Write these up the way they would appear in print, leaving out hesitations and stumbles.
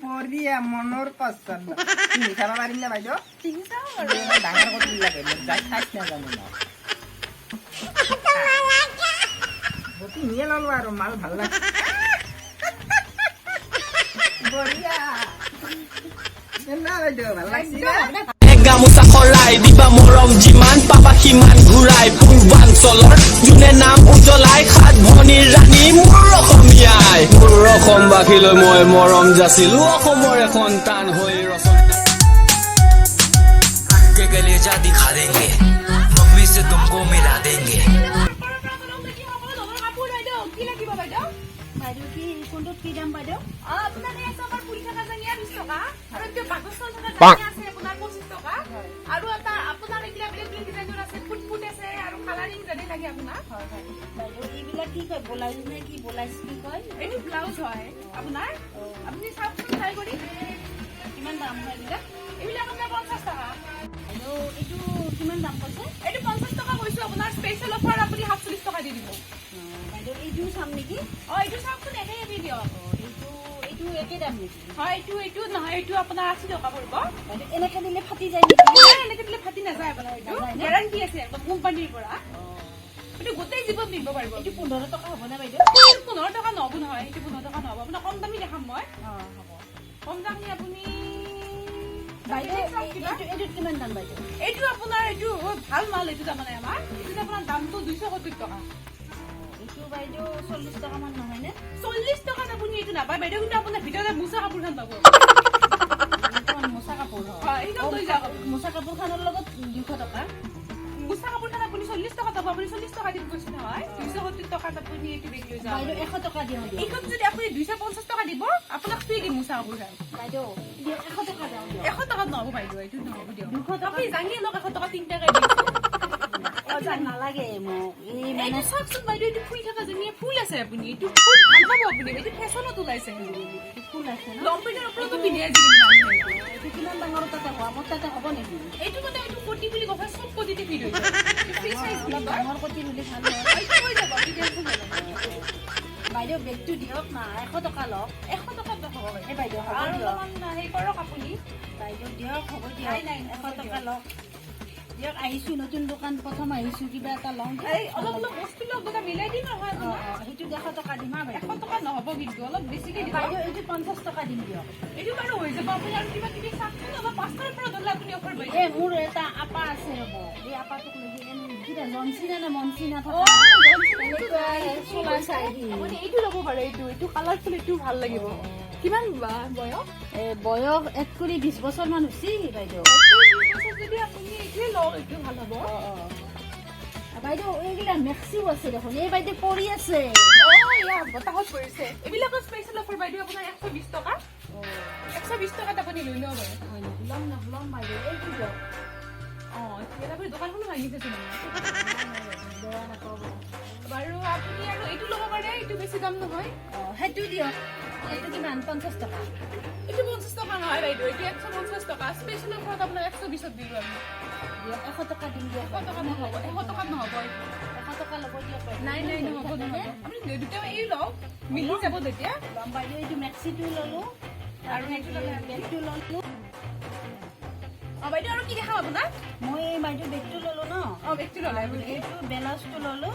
বঢ়িয়া মনৰ পচন্দ তিনি চাব পাৰিম নে বাইদেউ তিনি চাব বাৰু ডাঙৰ কৰি লাগে মোক যাই খাইছ নাজানো ন তিনিয়ে ললো আৰু মাল ভাল লাগে বঢ়িয়া না বাইদেউ ভাল লাগছি গামোচা খৰাই দিবা মৰম যিমান পাবা সিমান ঘূৰাই পূৰ্বাঞ্চলৰ যোনে নাম উজ্বলাই সাত ভনীৰ ৰাণী মোৰ অসমীয়াই মোৰ অসমবাসীলৈ মই মৰম যাচিলো অসমৰ এখন টান হৈ ৰচনা के कलेजा दिखा देंगे मम्मी से तुमको मिला देंगे কি লাগিব বাইদেউ বাইদেউ কি কোনটো কি দাম বাইদেউ আপোনাৰ এই চবৰ পুৰি থকা জানিয়া 20 টকা আৰু त्यो বাকচল থকা জানিয়া আছে আপোনাৰ 25 টকা আৰু এটা আপোনাৰ এইগিলা বেলেগ বেলেগ ডিজাইনৰ আছে ফুটফুট আছে আৰু কালাৰিং জানি লাগে আপোনাৰ হয় হয় বাইদেউ এইবিলাক কি কয় ব্লাউজ নে কি ব্লাউজ কি কয় এইটো ব্লাউজ হয় আপোনাৰ আপুনি চাওকচোন ট্ৰাই কৰি কিমান দাম হয় এইবিলাক আপোনাৰ 50 টকা আৰু এইটো কিমান দাম কৈছে এইটো 50 টকা কৈছো আপোনাৰ স্পেশাল অফাৰ আপুনি 40 টকা দি দিব বাইদেউ এইটো চাম নেকি এইটো চাওকচোন একেই দি দিয়ক এইটো একে দাম নেকি হয় এইটো নহয় এইটো আপোনাৰ 80 টকা পৰিব বাইদেউ এনেকে দিলে ফাটি যায় নেকি এনেকে দিলে ফাটি নাযায় আপোনাৰ এইটো গ্যাৰান্টি আছে একদম কোম্পানীৰ পৰা এইটো গোটেই জীৱন নিব পাৰিব এইটো 15 টকা হ'ব না বাইদেউ 15 টকা নহব নহয় এইটো 15 টকা নহব আপোনাৰ কম দামী দেখাম মই হ'ব কম দামী আপুনি বাইদেউ এইটো কিমান দাম বাইদেউ এইটো আপোনাৰ এইটো ভাল মাল এইটো তাৰমানে আমাৰ এইটো আপোনাৰ দামটো 270 টকা এইটো বাইদেউ 40 টকা মান নহয় নে 40 টকাত আপুনি এইটো নাপায় বাইদেউ কিন্তু আপোনাৰ ভিতৰতে মুছা কাপোৰখন পাব মুছা কাপোৰ হয় এইটো লৈ যাওক মুছা কাপোৰখনৰ লগত 200 টকা মুছা কাপোৰখন আপুনি 40 টকা পাব আপুনি 40 টকা দিব কৈছে নহয় 270 টকাত আপুনি এইটো বেগ লৈ যাওক বাইদেউ 100 টকা দিও এইখন যদি আপুনি 250 টকা দিব আপোনাক ফ্ৰী দিম মুছা কাপোৰখন বাইদেউ 100 টকা দাও 100 টকা নহব বাইদেউ এইটো নহব দিয়ক 200 টকা আপুনি জানি লওক 100 টকা 3 টাকা দিম নালাগে মোক এই মানে চাওকচোন বাইদেউ এইটো ফুল থকা যেনিয়ে ফুল আছে আপুনি এইটো ফুল ভাল পাব আপুনি এইটো ফেশ্বনত ওলাইছে ফুল আছে ন লম্পিনৰ ওপৰতো পিন্ধি আছে এইটো কিমান ডাঙৰ তাতে হ'ব মোৰ তাতে হ'ব নেকি এইটো মানে এইটো কোটি বুলি কথা সব কোটিতে ফিট হৈ যায় ফ্ৰী সাইজ ডাঙৰ কোটি বুলি ভাল হয় এইটো হৈ যাব টেনচন নল'ব বাইদেউ বেগটো দিয়ক না 100 টকা লওক 100 টকা হ'ব এই বাইদেউ হ'ব দিয়ক হেৰি কৰক আপুনি বাইদেউ দিয়ক হ'ব দিয়ক 100 টকা লওক দিয়ক আহিছো নতুন দোকান প্ৰথম আহিছো কিবা এটা লওঁ এই অলপ অলপ বস্তু লওক দুটা মিলাই দিম নহয় সেইটো 100 টকা দিম 100 টকা নহব কিন্তু অলপ বেছিকে দিম বাইদেউ এইটো 50 টকা দিম দিয়ক এইটো বাৰু হৈ যাব আপুনি আৰু কিবা কিবি চাওকচোন অলপ 5টাৰ পৰা ধৰলে আপুনি অফাৰ পাই এই মোৰ এটা আপা আছে ৰব এই আপাটোক লাগি কিটা জনচিনা না মনচিনা থকা চলা চাইদি আপুনি এইটো ল'ব পাৰে এইটো কালাৰফুল এইটো ভাল লাগিব কিমান বয়স বয়স এক কৰি 20 বছৰ মান হৈছে বাইদেউ 20 বছৰ যদি আপুনি এইটোৱে লওক এইটো ভাল হ'ব বাইদেউ এইগিলা মেক্সিও আছে দেখোন এই বাইদেউ পৰি আছে ইয়াৰ বতাহত পৰিছে এইবিলাকৰ স্পেচিয়েল অফাৰ বাইদেউ আপোনাৰ 120 টকা 120 টকাত আপুনি লৈ ল'ব পাৰে ল'ম বাইদেউ এইটো দিয়ক এতিয়া আপুনি দোকানখনো ভাঙিছে চোন বাৰু আপুনি আৰু এইটো ল'ব পাৰে এইটো বেছি দাম নহয় সেইটো দিয়ক এইটো কিমান 50 টকা এইটো 50 টকা নহয় বাইদেউ এইটো 150 টকা স্পেচিয়েল অফাৰত আপোনাৰ 120ত দিম আমি 100 টকা দিম দিয়ক 100 টকা নহ'ব 100 টকা নহ'ব 100 টকা ল'ব দিয়ক নাই নহ'ব আপুনি দুটা এই লওক মিলি যাব তেতিয়া ল'ম বাইদেউ এইটো মেক্সিটো ল'লো আৰু এইটো বেগটো ল'লো বাইদেউ আৰু কি দেখাম আপোনাক মই বাইদেউ বেগটো ল'লো ন বেগটো ল'লে আপুনি এইটো ব্লাউজটো ল'লো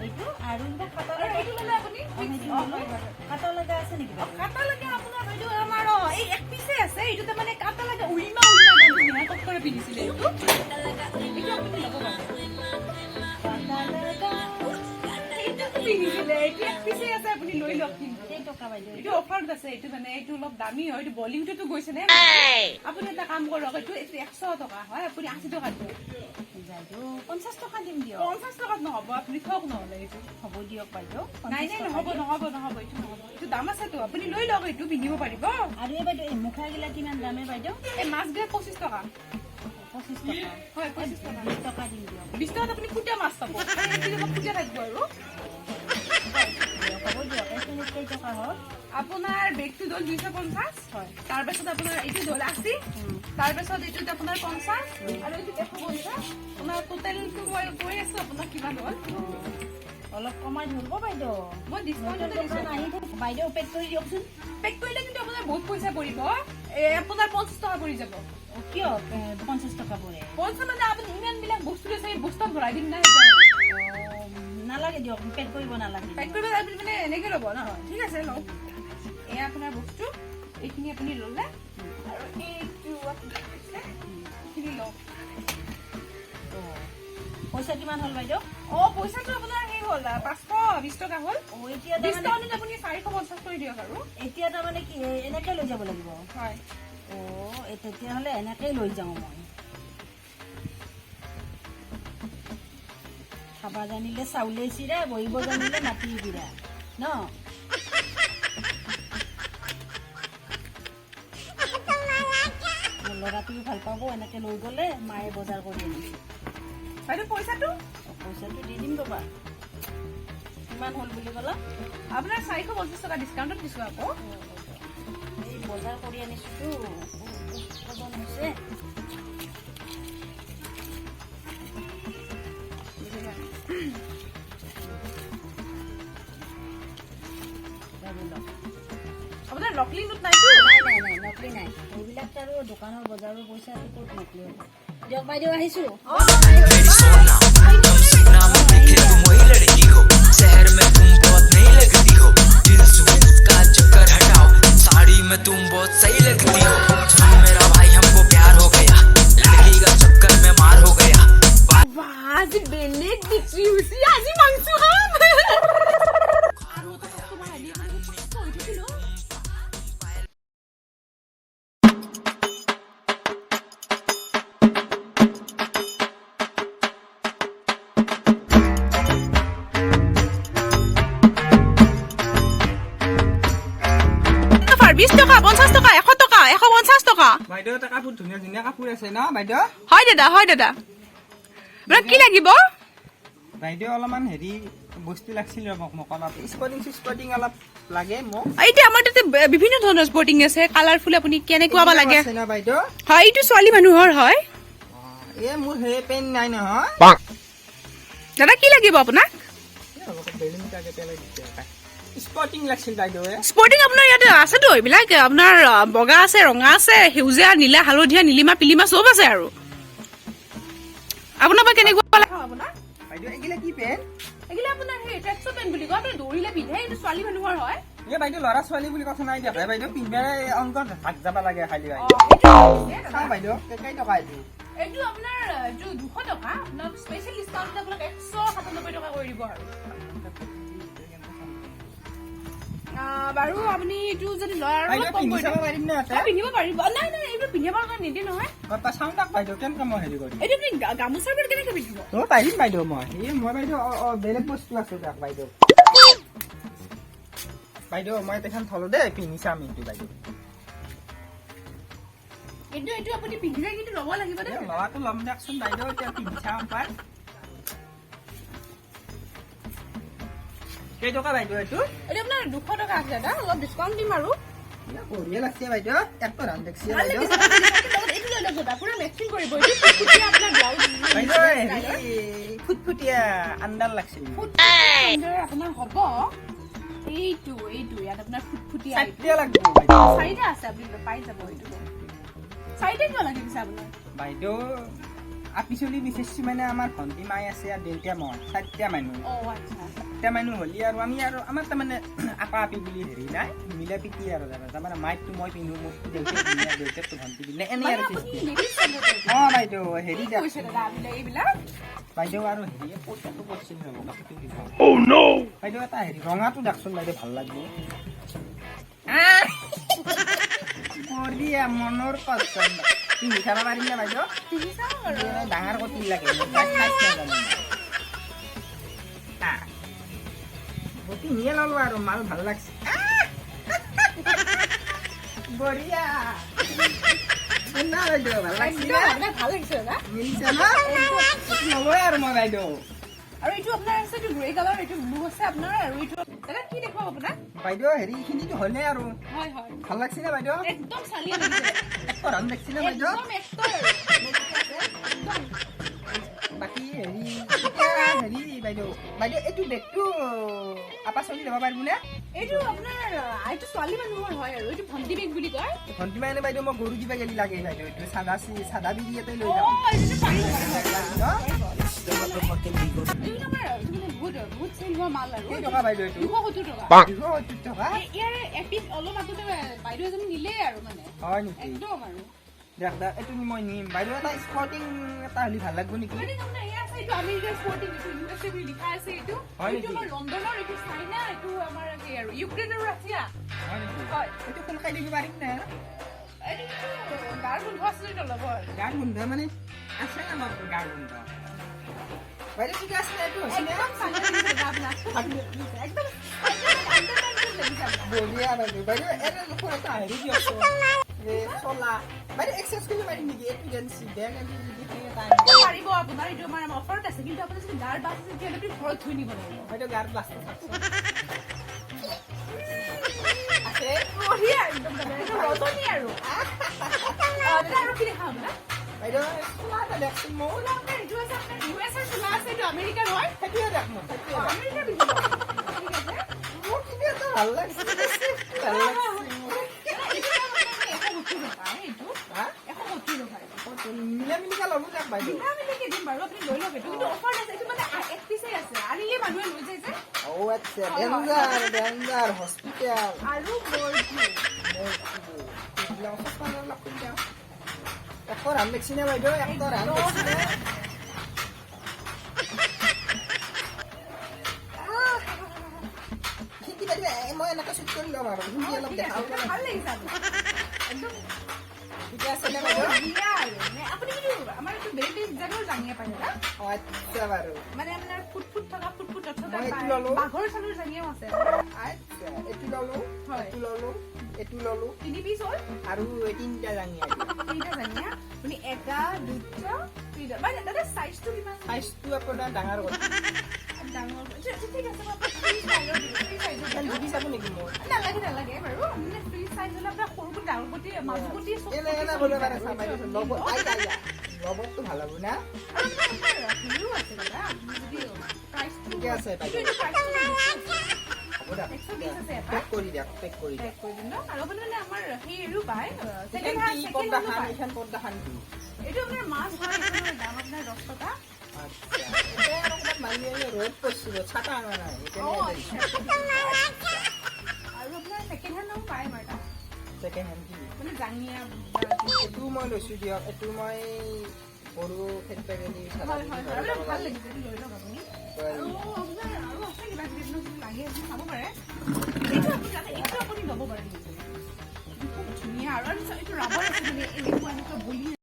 এইটো আৰু এটা কাটা লগা এইটো ল'লে আপুনি কাটা লগা আছে নেকি কাটা লগা আপোনাৰ বাইদেউ আমাৰ এই এক পিছে আছে এইটো তাৰমানে কাটা লগা উইমা গানটো মেকআপ কৰি পিন্ধিছিলে এইটো কাটা লগা এইটো আপুনি ল'ব পাৰে কাটা লগা এইটো পিন্ধিছিলে এইটো এক পিছে আছে আপুনি লৈ লওক কিন্তু টকা বাইদেউ এইটো অফাৰত আছে এইটো মানে এইটো অলপ দামী হয় এইটো বলিউডতো গৈছে নে আপুনি এটা কাম কৰক এইটো 100 টকা হয় আপুনি 80 টকা দিয়ক বাইদেউ 50 টকা দিম দিয়ক 50 টকাত নহ'ব আপুনি থক নহ'লে এইটো হ'ব দিয়ক বাইদেউ নাই নহ'ব এইটো নহ'ব এইটো দাম আছেতো আপুনি লৈ লওক এইটো পিন্ধিব পাৰিব আৰু এই বাইদেউ এই মুখাগিলা কিমান দামে বাইদেউ এই মাছগিলা 25 টকা 25 টকা হয় 25 টকা 20 টকা দিম দিয়ক 20 টকাত আপুনি কুটা মাছ পাব এইটো কুটা থাকিব আৰু হ'ব দিয়ক এইখিনি কেই টকা হ'ল আপোনাৰ বেগটো হ'ল 250 হয় তাৰপিছত আপোনাৰ এইটো হ'ল 80 তাৰপিছত এইটোত আপোনাৰ 50 আৰু এইটো 150 আপোনাৰ টোটেলটো মই কৈ আছো আপোনাক কিমান হ'ল অলপ কমাই ধৰিব বাইদেউ মই ডিসকাউন্টতে দিছো আহি থাকে বাইদেউ পেক কৰি দিয়কচোন পেক কৰিলে কিন্তু আপোনাৰ বহুত পইচা পৰিব আপোনাৰ 50 টকা পৰি যাব কিয় 50 টকা পৰে 50 মানে আপুনি ইমান বিলাক বস্তু আছে এই বস্তা ভৰাই দিম না নালাগে দিয়ক পেক কৰিব নালাগে পেক কৰিব আপুনি মানে এনেকে ল'ব ন ঠিক আছে লওক এই আপোনাৰ বস্তু এইখিনি আপুনি ল'লে আৰু এইটো আপুনি এইখিনি লওক পইচা কিমান হ'ল বাইদেউ পইচাটো আপোনাৰ হেৰি হ'ল 520 টকা হ'ল এতিয়া ডিসকাউন্টত আপুনি 450 কৰি দিয়ক আৰু এতিয়া তাৰমানে কি এনেকে লৈ যাব লাগিব হয় তেতিয়াহ'লে এনেকেই লৈ যাওঁ মই খাবা জানিলে চাউলে চিৰা বহিব জানিলে মাটি বিৰা ন ল'ৰাটোও ভাল পাব এনেকে লৈ গ'লে মায়ে বজাৰ কৰি আনিছে বাইদেউ পইচাটো দি দিম ৰ'বা কিমান হ'ল বুলি ক'লা আপোনাৰ 450 টকা ডিসকাউন্টত দিছো আকৌ এই বজাৰ কৰি আনিছোতো ওজন হৈছে আপোনাৰ নকলি নোট নাইতো নাই নকলি নাই এইবিলাক আৰু দোকানৰ বজাৰৰ পইচাটো ক'ত নকলি হ'ব দিয়ক বাইদেউ আহিছো मेरी सोना तुम सीना में देखे तुम वही लड़की हो शहर में तुम बहुत नहीं लगती हो दिल से का चक्कर हटाओ साड़ी में तुम बहुत सही लगती हो सुन मेरा भाई हमको प्यार हो गया लड़की का चक्कर में मार हो गया আজি বেলেগ দিছি হৈছে আজি মাংস খাম বাইদেউ এটা কাপোৰ ধুনীয়া ধুনীয়া কাপোৰ আছে ন বাইদেউ হয় দাদা আপোনাক কি লাগিব বাইদেউ অলপমান হেৰি বস্তু লাগছিল মোক অলপ স্পৰ্টিং অলপ লাগে মোক এতিয়া আমাৰ তাতে বিভিন্ন ধৰণৰ স্পৰ্টিং আছে কালাৰফুল আপুনি কেনেকুৱা বা লাগে আছে না বাইদেউ হয় এইটো ছোৱালী মানুহৰ হয় মোৰ হে পেন নাই নহয় দাদা কি লাগিব আপোনাক স্পৰ্টিং লাগছিল বাইদেউ স্পৰ্টিং আপোনাৰ ইয়াতে আছেতো এইবিলাক আপোনাৰ বগা আছে ৰঙা আছে সেউজীয়া নীলা হালধীয়া নীলিমা পিলিমা চব আছে আৰু আপোনাৰ বা কেনেকুৱা লাগে আপোনাৰ বাইদেউ এগিলা কি পেন এগিলা আপোনাৰ সেই ট্ৰেকচুট পেন বুলি কয় আপুনি দৌৰিলে পিন্ধে এইটো ছোৱালী মানুহৰ হয় বাইদেউ ল'ৰা ছোৱালী বুলি কথা নাই দিয়া বাইদেউ পিন্ধিলে অংক ভাগ যাব লাগে খালি বাইদেউ কেই টকা এইটো আপোনাৰ এইটো 200 টকা আপোনাৰ স্পেচিয়েল ডিসকাউন্ট আপোনাক 197 টকা কৰি দিব আৰু বাৰু আপুনি এইটো যদি লয় আৰু কম কৰি দিব পাৰিম না পিন্ধিব পাৰিব নাই এইটো পিন্ধিবৰ কাৰণে নিদে নহয় চাউণ্ডক বাইদেউ কেনেকৈ মই হেৰি কৰিম এইটো আপুনি গামোচাৰ পৰা কেনেকৈ পিন্ধিব পাৰিম বাইদেউ মই বাইদেউ বেলেগ বস্তু আছে তাক বাইদেউ মই তেখন থলো দেই পিন্ধি চাম এইটো বাইদেউ কিন্তু এইটো আপুনি পিন্ধিলে কিন্তু ল'ব লাগিব দেই ল'ৰাটো ল'ম দিয়কচোন বাইদেউ এতিয়া পিন্ধি চাম পাই কেই টকা বাইদেউ এইটো আপোনাৰ 200 টকা আছে দাদা অলপ ডিসকাউন্ট দিম আৰু বঢ়িয়া লাগছে বাইদেউ একটো ৰান দেখছি বাইদেউ এইটো লৈ লওক পুৰা মেচিং কৰিব এইটো ফুটফুটীয়া আপোনাৰ ব্লাউজ বাইদেউ ফুটফুটীয়া আণ্ডাৰ লাগছিল আপোনাৰ হ'ব এইটো ইয়াত আপোনাৰ ফুটফুটীয়া চাৰিটা লাগিব বাইদেউ চাৰিটা আছে আপুনি পাই যাব এইটো চাৰিটা কিয় লাগে পিছে আপোনাৰ বাইদেউ আপিচলি বিচাৰিছো মানে আমাৰ ভণ্টি মাই আছে আৰু দেউতা মই চাৰিটা মানুহ চাৰিটা মানুহ হ'লি আৰু আমি আৰু আমাৰ তাৰমানে আপা আপি বুলি হেৰি নাই মিলা পিটি আৰু তাৰমানে মাইকটো মই পিন্ধো মোৰ দেউতাকটো ভণ্টি পিন্ধে এনেই আৰু বাইদেউ হেৰি বাইদেউ আৰু হেৰি পইচাটো কৰিছিল বাইদেউ এটা হেৰি ৰঙাটো দেখচোন বাইদেউ ভাল লাগিব মনৰ পচন্দ পিন্ধি চাব পাৰিম নে বাইদেউ ডাঙৰ কটি লাগে পিন্ধিয়ে ললো আৰু মাল ভাল লাগছে বঢ়িয়া বাইদেউ ভাল লাগিছে মিলিছে নলয় আৰু মই বাইদেউ আৰু এইটো আপোনাৰ আছে এইটো গ্ৰে কালাৰ এইটো ব্লু আছে আপোনাৰ আৰু এইটো দাদা কি দেখুৱাব আপোনাক বাইদেউ হেৰিখিনিতো হ'লে আৰু হয় ভাল লাগছে নে বাইদেউ একদম চালিয়া লাগিছে ৰং দেখছি নে বাইদেউ একদম বাকী হেৰি বাইদেউ বাইদেউ এইটো বেগটো আপা চলি ল'ব পাৰিবনে এইটো আপোনাৰ এইটো ছোৱালী মানুহৰ হয় আৰু এইটো ভণ্টি বেগ বুলি কয় ভণ্টি মানে বাইদেউ মই গৰু দিবা গেলি লাগে বাইদেউ এইটো চাদা বিৰি এটাই লৈ অ যাওঁ এইটো পাৰিব ন এইটো আমাৰ বহুত চেল হোৱা মাল আৰু কেই টকা বাইদেউ এইটো 270 টকা 270 টকা ইয়াৰ এপিচ অলপ আগতে বাইদেউ এজনী নিলেই আৰু মানে হয় নেকি একদম আৰু দেখ দেখ এইটো মই নিম বাইদেউ এটা স্পৰ্টিং এটা হ'লে ভাল লাগব নেকি মানে আপোনাৰ এয়া আছে এইটো আমেৰিকাৰ স্পৰ্টিং এইটো ইউএছএ বুলি লিখা আছে এইটো হয় এইটো নেকি? আমাৰ লণ্ডনৰ এইটো চাইনা এইটো আমাৰ কি আৰু ইউক্ৰেইন আৰু ৰাছিয়া হয় নেকি হয় এইটো খোল খাই দিব পাৰিম নে এইটো গাৰ গোন্ধ আছে এইটো ল'ব আৰু গাৰ গোন্ধ মানে আছে না মোৰ গাৰ গোন্ধ বাইদেউ ঠিক আছে এইটো হৈছে নে একদম চাইনা লাগিছে আপোনাক একদম বঢ়িয়া বাইদেউ বাইদেউ এটা লোকৰ এটা হেৰি দিয়কচোন চলা বাইদেউ এক্সেছ কৰিব পাৰিম নেকি এইটো গেঞ্চি বেয়া গেঞ্চি যদি এটা পাৰিব আপোনাৰ এইটো আমাৰ অফাৰত আছে কিন্তু আপোনাৰ যদি গাৰ বাছ আছে তেতিয়াহ'লে আপুনি ঘৰত থৈ নিব লাগিব বাইদেউ গাৰ প্লাষ্টিক আছে বঢ়িয়া একদম এইটো ৰজনী আৰু দাদা আৰু কি দেখাম না বাইদেউ চোলা এটা দেখচোন মোৰ আপোনাৰ এইটো আছে আপোনাৰ ইউএছৰ চোলা আছে এইটো আমেৰিকাৰ হয় সেইটোৱে দেখ মোক সেইটোৱে দেখ। আমেৰিকাৰ পিন্ধিব ঠিক আছে মোৰ কিবা এটা ভাল লাগিছে ভাল লাগিছে মোৰ। হা? মিলা মিলিকে ল'ব যাক বাইদেউ অ' আচ্ছা ডেঞ্জাৰ হস্পিটেল একৰ হান দেখছি নে বাইদেউ একৰ হান দেখছি নে হিন্দী বাইদেউ মই এনেকৈ চুট কৰি ল'ম আৰু হিন্দী অলপ দেখাব ঠিকে আছে নে বাইদেউ অ' আচ্ছা বাৰু মানে আপোনাৰ ফুট থকা ফুট মই এইটো ল'লো। বাঘৰ চালৰ জাঙিয়াও আছে আচ্ছা এইটো ল'লো হয়। এইটো ল'লো এইটো ল'লো 3 পিচ হ'ল আৰু এই তিনিটা জাঙি আছে 3টা জাঙিয়া আপুনি 1 2 3টা মানে দাদা সাইজটো কিমান চাইজটো আপোনাৰ ডাঙৰ কথা ডাঙৰ ঠিক আছে মই ফ্ৰী সাইজৰ খেল জুবি চাব নেকি মোৰ নালাগে বাৰু আপুনি ফ্ৰী সাইজ হ'লে আপোনাৰ সৰুটো ডাঙৰ প্ৰতি মাজুপতি চব এনে এনে বোলে পাৰে চাব বাইদেউ ল'ব ল'বতো ভাল হ'ব না হেৰিও আছে দাদা আপুনি যদি প্ৰাইচটো ঠিকে আছে বাইদেউ হ'ব দিয়ক 120 আছে এটা পেক কৰি দিয়ক পেক কৰি দিয়ক পেক কৰি দিম ন আৰু আপুনি মানে আমাৰ হেৰিও পায় এইখন কি পৰ্দাখান এইখন পৰ্দাখান কি এইটো আপোনাৰ মাছ হয় এইটোৰ দাম আপোনাৰ 10 টকা আচ্ছা এতিয়া আৰু ক'ৰবাত মাৰি আনি ৰ'দ পৰিছিল ছাতা আনা নাই সেইকাৰণে আৰু আপোনাৰ ছেকেণ্ড হেণ্ডও পায় আমাৰ তাত ছেকেণ্ড হেণ্ড কি মানে জাঙিয়া এইটো মই লৈছোঁ দিয়ক এইটো মই গৰু খেতিব গেলি হয় আৰু ভাল লাগিছে এইটো লৈ লওক আপুনি আৰু আপোনাৰ আৰু আছে কিবা কিবি যদি লাগে আপুনি চাব পাৰে এইটো আপুনি ল'ব পাৰে খুব ধুনীয়া আৰু এইটো ৰাবাৰ আছে মানে এনেকুৱা বলি